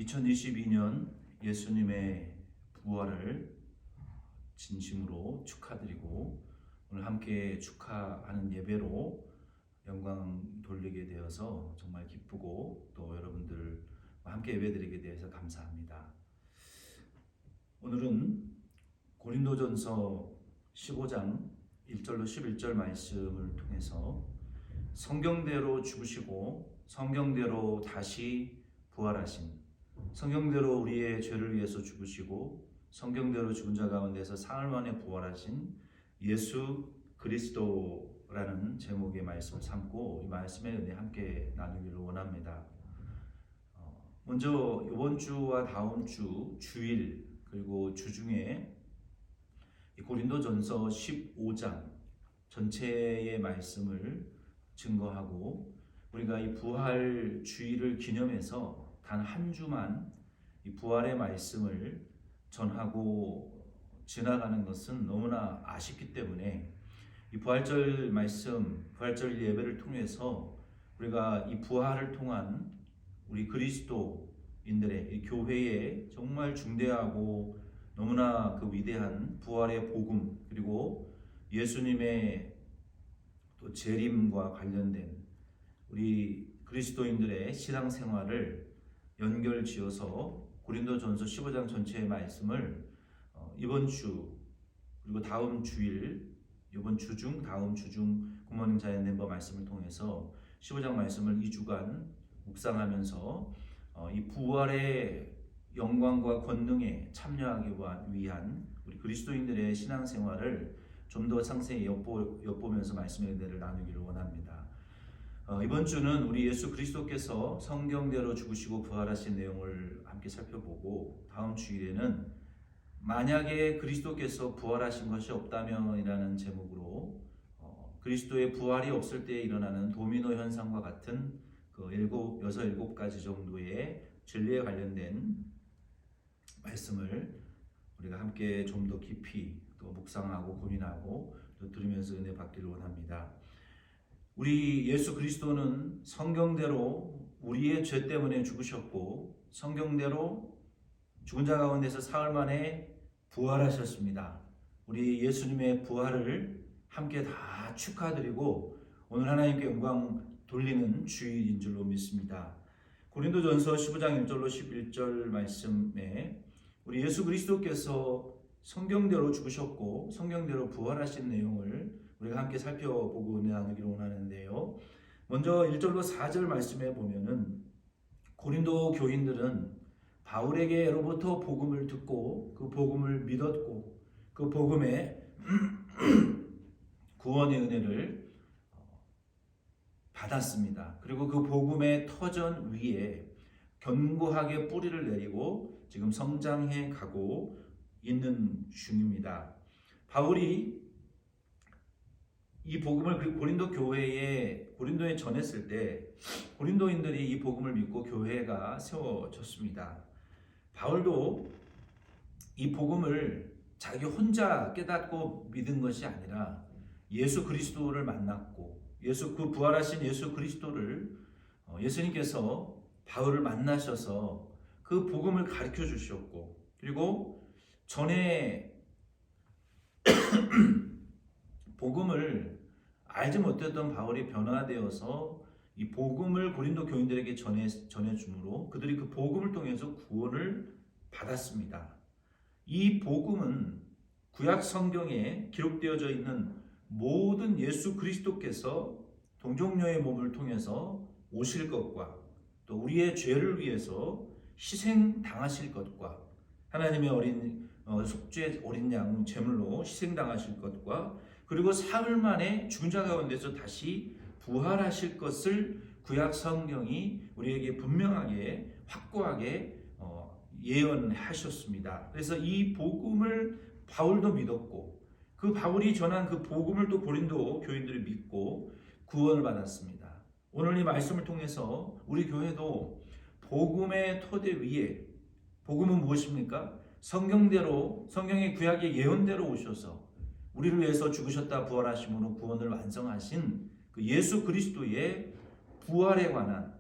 2022년 예수님의 부활을 진심으로 축하드리고 오늘 함께 축하하는 예배로 영광 돌리게 되어서 정말 기쁘고 또 여러분들과 함께 예배드리게 되어서 감사합니다. 오늘은 고린도전서 15장 1절로 11절 말씀을 통해서 성경대로 죽으시고 성경대로 다시 부활하신, 성경대로 우리의 죄를 위해서 죽으시고 성경대로 죽은 자 가운데서 사흘 만에 부활하신 예수 그리스도라는 제목의 말씀을 삼고 이 말씀의 은혜 함께 나누기를 원합니다. 먼저 이번 주와 다음 주 주일 그리고 주중에 고린도전서 15장 전체의 말씀을 증거하고 우리가 이 부활 주일을 기념해서 단 한 주만 이 부활의 말씀을 전하고 지나가는 것은 너무나 아쉽기 때문에 이 부활절 말씀, 부활절 예배를 통해서 우리가 이 부활을 통한 우리 그리스도인들의 이 교회의 정말 중대하고 너무나 그 위대한 부활의 복음, 그리고 예수님의 또 재림과 관련된 우리 그리스도인들의 신앙생활을 연결지어서 고린도전서 15장 전체의 말씀을 이번 주 그리고 다음 주일, 이번 주중, 다음 주중 굿모닝 자연 멤버 말씀을 통해서 15장 말씀을 2주간 묵상하면서 이 부활의 영광과 권능에 참여하기 위한 우리 그리스도인들의 신앙생활을 좀 더 상세히 엿보면서 말씀의 은혜를 나누기를 원합니다. 이번 주는 우리 예수 그리스도께서 성경대로 죽으시고 부활하신 내용을 함께 살펴보고 다음 주일에는 만약에 그리스도께서 부활하신 것이 없다면 이라는 제목으로 그리스도의 부활이 없을 때 일어나는 도미노 현상과 같은 그 7가지 정도의 진리에 관련된 말씀을 우리가 함께 좀 더 깊이 또 묵상하고 고민하고 또 들으면서 은혜 받기를 원합니다. 우리 예수 그리스도는 성경대로 우리의 죄 때문에 죽으셨고 성경대로 죽은 자 가운데서 사흘 만에 부활하셨습니다. 우리 예수님의 부활을 함께 다 축하드리고 오늘 하나님께 영광 돌리는 주일인 줄로 믿습니다. 고린도전서 15장 1절로 11절 말씀에 우리 예수 그리스도께서 성경대로 죽으셨고 성경대로 부활하신 내용을 우리가 함께 살펴보고 은혜 나누기를 원하는데요. 먼저 1절로 4절 말씀에 보면은 고린도 교인들은 바울에게로부터 복음을 듣고 그 복음을 믿었고 그 복음에 구원의 은혜를 받았습니다. 그리고 그 복음의 터전 위에 견고하게 뿌리를 내리고 지금 성장해 가고 있는 중입니다. 바울이 이 복음을 고린도 고린도에 전했을 때 고린도인들이 이 복음을 믿고 교회가 세워졌습니다. 바울도 이 복음을 자기 혼자 깨닫고 믿은 것이 아니라 예수 그리스도를 만났고 그 부활하신 예수 그리스도를 예수님께서 바울을 만나셔서 그 복음을 가르쳐 주셨고 그리고 전에 복음을 알지 못했던 바울이 변화되어서 이 복음을 고린도 교인들에게 전해주므로 그들이 그 복음을 통해서 구원을 받았습니다. 이 복음은 구약 성경에 기록되어져 있는 모든 예수 그리스도께서 동정녀의 몸을 통해서 오실 것과 또 우리의 죄를 위해서 희생당하실 것과 하나님의 속죄 어린 양 제물로 희생당하실 것과 그리고 사흘 만에 죽은 자 가운데서 다시 부활하실 것을 구약 성경이 우리에게 분명하게 확고하게 예언하셨습니다. 그래서 이 복음을 바울도 믿었고 그 바울이 전한 그 복음을 또 고린도 교인들이 믿고 구원을 받았습니다. 오늘 이 말씀을 통해서 우리 교회도 복음의 토대 위에 복음은 무엇입니까? 성경대로 성경의 구약의 예언대로 오셔서 우리를 위해서 죽으셨다 부활하심으로 구원을 완성하신 그 예수 그리스도의 부활에 관한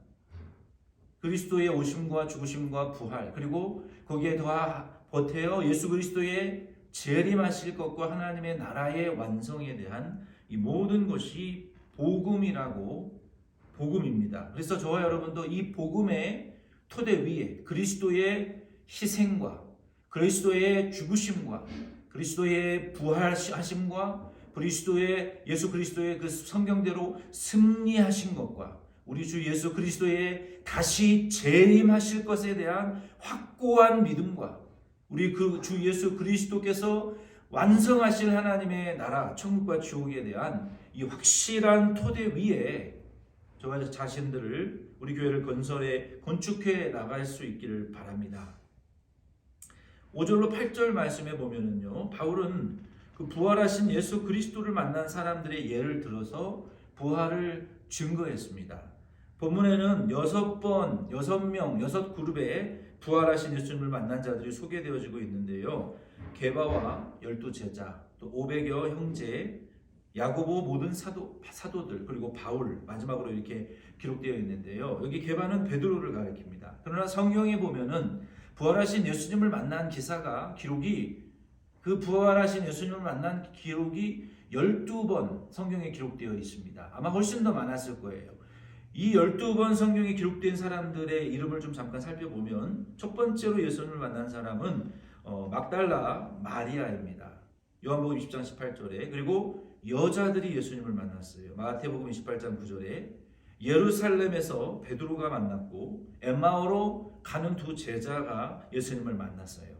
그리스도의 오심과 죽으심과 부활, 그리고 거기에 보태어 예수 그리스도의 재림하실 것과 하나님의 나라의 완성에 대한 이 모든 것이 복음입니다. 그래서 저와 여러분도 이 복음의 토대 위에 그리스도의 희생과 그리스도의 죽으심과 그리스도의 부활하심과 예수 그리스도의 그 성경대로 승리하신 것과 우리 주 예수 그리스도의 다시 재림하실 것에 대한 확고한 믿음과 우리 그 주 예수 그리스도께서 완성하실 하나님의 나라 천국과 지옥에 대한 이 확실한 토대 위에 저와 자신들을 우리 교회를 건축해 나갈 수 있기를 바랍니다. 5절로 8절 말씀에 보면은요, 바울은 그 부활하신 예수 그리스도를 만난 사람들의 예를 들어서 부활을 증거했습니다. 본문에는 6 그룹의 부활하신 예수님을 만난 자들이 소개되어지고 있는데요. 게바와 12제자, 또 500여 형제, 야고보 모든 사도들, 그리고 바울 마지막으로 이렇게 기록되어 있는데요. 여기 게바는 베드로를 가리킵니다. 그러나 성경에 보면은 부활하신 예수님을 만난 그 부활하신 예수님을 만난 기록이 12번 성경에 기록되어 있습니다. 아마 훨씬 더 많았을 거예요. 이 12번 성경에 기록된 사람들의 이름을 좀 잠깐 살펴보면 첫 번째로 예수님을 만난 사람은 막달라 마리아입니다. 요한복음 20장 18절에, 그리고 여자들이 예수님을 만났어요. 마태복음 28장 9절에 예루살렘에서 베드로가 만났고 엠마오로 가는 두 제자가 예수님을 만났어요.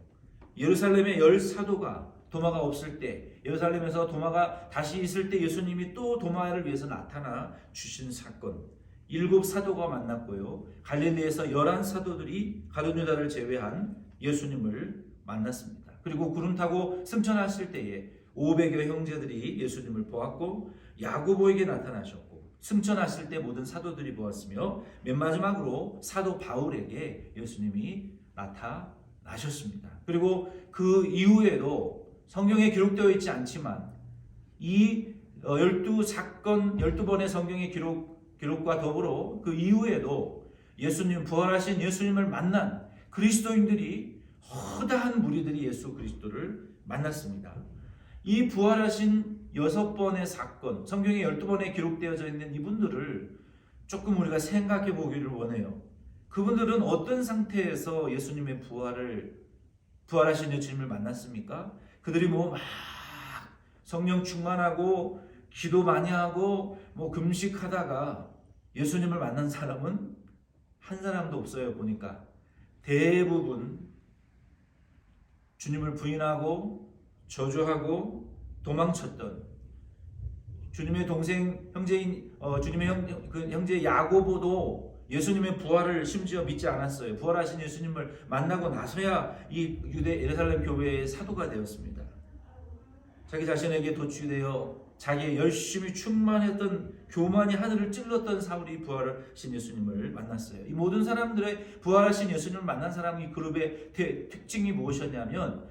예루살렘의 10사도가 도마가 없을 때, 예루살렘에서 도마가 다시 있을 때 예수님이 또 도마를 위해서 나타나 주신 사건, 7사도가 만났고요. 갈릴리에서 11사도들이 가룟 유다를 제외한 예수님을 만났습니다. 그리고 구름 타고 승천하실 때에 500여 형제들이 예수님을 보았고 야고보에게 나타나셨고, 승천하실 때 모든 사도들이 보았으며 맨 마지막으로 사도 바울에게 예수님이 나타나셨습니다. 그리고 그 이후에도 성경에 기록되어 있지 않지만 이 12번의 성경의 기록과 더불어 그 이후에도 부활하신 예수님을 만난 그리스도인들이, 허다한 무리들이 예수 그리스도를 만났습니다. 이 부활하신 6번의 사건, 성경에 12번에 기록되어져 있는 이분들을 조금 우리가 생각해 보기를 원해요. 그분들은 어떤 상태에서 예수님의 부활하신 예수님을 만났습니까? 그들이 막 성령 충만하고 기도 많이 하고 금식하다가 예수님을 만난 사람은 한 사람도 없어요. 보니까 대부분 주님을 부인하고 저주하고 도망쳤던 주님의 형제 야고보도 예수님의 부활을 심지어 믿지 않았어요. 부활하신 예수님을 만나고 나서야 이 예루살렘 교회의 사도가 되었습니다. 자기 자신에게 도취되어 자기의 열심히 충만했던 교만이 하늘을 찔렀던 사울이 부활하신 예수님을 만났어요. 이 모든 사람들의 부활하신 예수님을 만난 사람이 그룹의 특징이 무엇이었냐면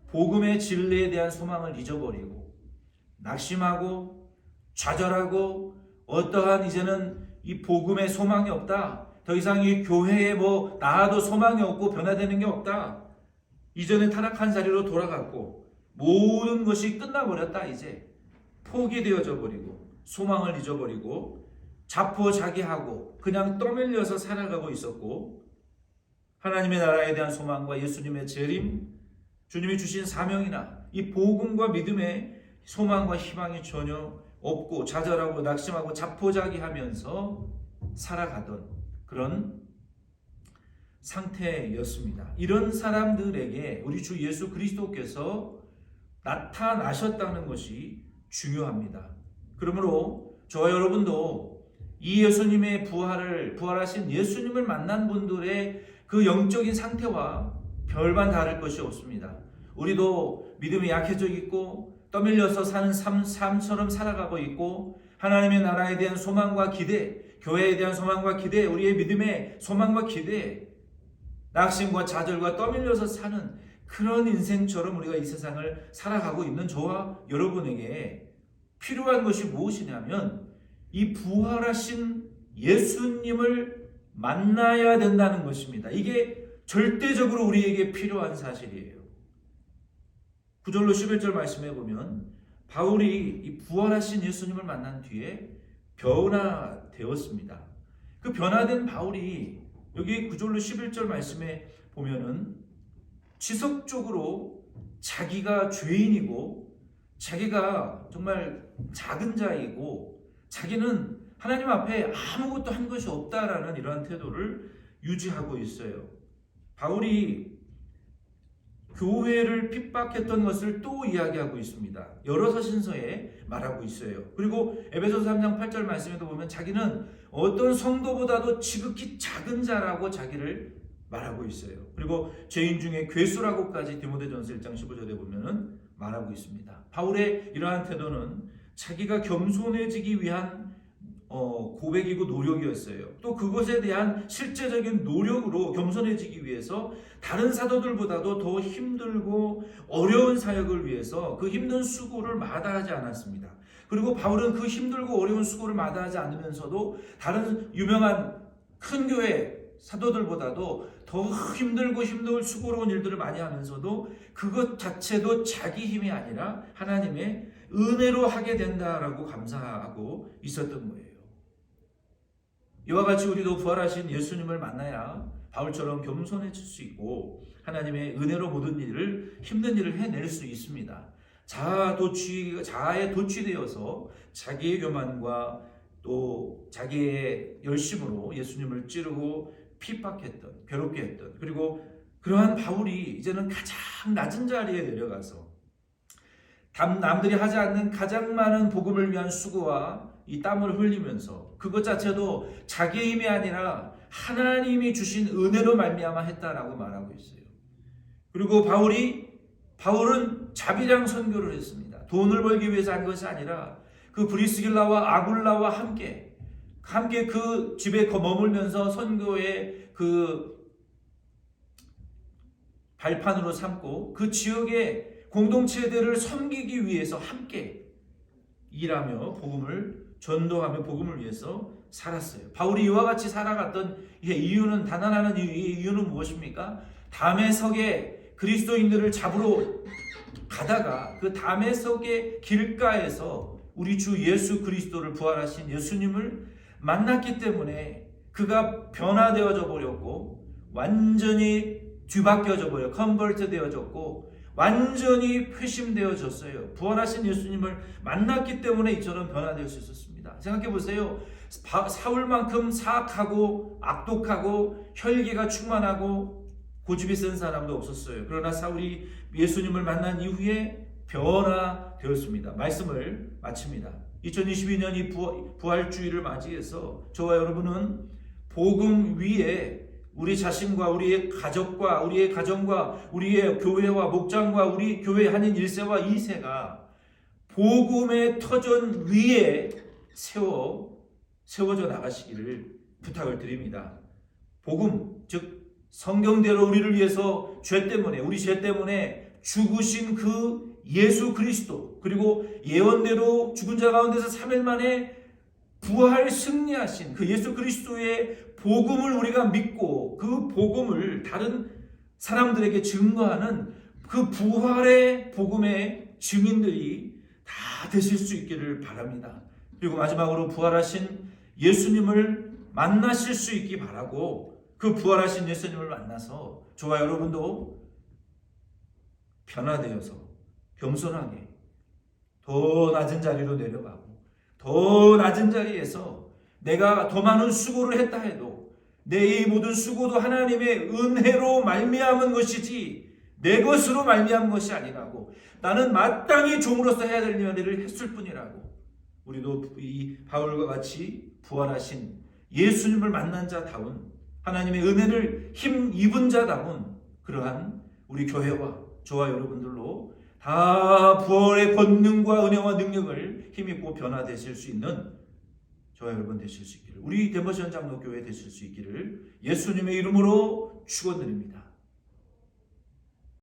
복음의 진리에 대한 소망을 잊어버리고 낙심하고 좌절하고 어떠한 이제는 이 복음의 소망이 없다. 더 이상 이 교회에 나아도 소망이 없고 변화되는 게 없다. 이전에 타락한 자리로 돌아갔고 모든 것이 끝나버렸다. 이제 포기되어져 버리고 소망을 잊어버리고 자포자기하고 그냥 떠밀려서 살아가고 있었고, 하나님의 나라에 대한 소망과 예수님의 재림, 주님이 주신 사명이나 이 복음과 믿음의 소망과 희망이 전혀 없고 좌절하고 낙심하고 자포자기하면서 살아가던 그런 상태였습니다. 이런 사람들에게 우리 주 예수 그리스도께서 나타나셨다는 것이 중요합니다. 그러므로 저와 여러분도 이 예수님의 부활하신 예수님을 만난 분들의 그 영적인 상태와 별반 다를 것이 없습니다. 우리도 믿음이 약해져 있고 떠밀려서 사는 삶처럼 살아가고 있고, 하나님의 나라에 대한 소망과 기대, 교회에 대한 소망과 기대, 우리의 믿음의 소망과 기대, 낙심과 좌절과 떠밀려서 사는 그런 인생처럼 우리가 이 세상을 살아가고 있는 저와 여러분에게 필요한 것이 무엇이냐면 이 부활하신 예수님을 만나야 된다는 것입니다. 이게 절대적으로 우리에게 필요한 사실이에요. 9절로 11절 말씀해 보면 바울이 이 부활하신 예수님을 만난 뒤에 변화되었습니다. 그 변화된 바울이 여기 9절로 11절 말씀에 보면은 지속적으로 자기가 죄인이고 자기가 정말 작은 자이고 자기는 하나님 앞에 아무것도 한 것이 없다라는 이러한 태도를 유지하고 있어요. 바울이 교회를 핍박했던 것을 또 이야기하고 있습니다. 여러 서신서에 말하고 있어요. 그리고 에베소서 3장 8절 말씀에도 보면 자기는 어떤 성도보다도 지극히 작은 자라고 자기를 말하고 있어요. 그리고 죄인 중에 괴수라고까지 디모데전서 1장 15절에 보면은 말하고 있습니다. 바울의 이러한 태도는 자기가 겸손해지기 위한 고백이고 노력이었어요. 또 그것에 대한 실제적인 노력으로 겸손해지기 위해서 다른 사도들보다도 더 힘들고 어려운 사역을 위해서 그 힘든 수고를 마다하지 않았습니다. 그리고 바울은 그 힘들고 어려운 수고를 마다하지 않으면서도 다른 유명한 큰 교회 사도들보다도 더 힘들고 수고로운 일들을 많이 하면서도 그것 자체도 자기 힘이 아니라 하나님의 은혜로 하게 된다라고 감사하고 있었던 거예요. 이와 같이 우리도 부활하신 예수님을 만나야 바울처럼 겸손해질 수 있고 하나님의 은혜로 모든 일을 힘든 일을 해낼 수 있습니다. 자아에 도취되어서 자기의 교만과 또 자기의 열심으로 예수님을 찌르고 핍박했던, 괴롭게 했던, 그리고 그러한 바울이 이제는 가장 낮은 자리에 내려가서 남들이 하지 않는 가장 많은 복음을 위한 수고와 이 땀을 흘리면서 그것 자체도 자기의 힘이 아니라 하나님이 주신 은혜로 말미암아 했다라고 말하고 있어요. 그리고 바울은 자비랑 선교를 했습니다. 돈을 벌기 위해서 한 것이 아니라 그 브리스길라와 아굴라와 함께 그 집에 머물면서 선교의 그 발판으로 삼고 그 지역의 공동체들을 섬기기 위해서 함께 일하며 복음을 전도하며 복음을 위해서 살았어요. 바울이 이와 같이 살아갔던 이유는 단 하나는 이유는 무엇입니까? 다메섹에 그리스도인들을 잡으러 가다가 그 다메섹의 길가에서 우리 주 예수 그리스도를 부활하신 예수님을 만났기 때문에 그가 변화되어져 버렸고 완전히 뒤바뀌어져 버려 컨버트 되어졌고 완전히 회심되어졌어요. 부활하신 예수님을 만났기 때문에 이처럼 변화될 수 있었습니다. 생각해 보세요. 사울만큼 사악하고 악독하고 혈기가 충만하고 고집이 센 사람도 없었어요. 그러나 사울이 예수님을 만난 이후에 변화되었습니다. 말씀을 마칩니다. 2022년 이 부활주의를 맞이해서 저와 여러분은 복음 위에 우리 자신과 우리의 가족과 우리의 가정과 우리의 교회와 목장과 우리 교회 한인 1세와 2세가 복음의 터전 위에 세워져 나가시기를 부탁을 드립니다. 복음, 즉 성경대로 우리를 위해서 우리 죄 때문에 죽으신 그 예수 그리스도, 그리고 예언대로 죽은 자 가운데서 3일 만에 부활 승리하신 그 예수 그리스도의 복음을 우리가 믿고 그 복음을 다른 사람들에게 증거하는 그 부활의 복음의 증인들이 다 되실 수 있기를 바랍니다. 그리고 마지막으로 부활하신 예수님을 만나실 수 있기 바라고 그 부활하신 예수님을 만나서 저와 여러분도 변화되어서 겸손하게 더 낮은 자리로 내려가고 더 낮은 자리에서 내가 더 많은 수고를 했다 해도 내 이 모든 수고도 하나님의 은혜로 말미암은 것이지 내 것으로 말미암은 것이 아니라고 나는 마땅히 종으로서 해야 될 일을 했을 뿐이라고 우리도 이 바울과 같이 부활하신 예수님을 만난 자다운 하나님의 은혜를 힘입은 자다운 그러한 우리 교회와 저와 여러분들로 다 부활의 권능과 은혜와 능력을 힘입고 변화되실 수 있는 저와 여러분 되실 수 있기를, 우리 데모션 장로교회 되실 수 있기를 예수님의 이름으로 축원드립니다.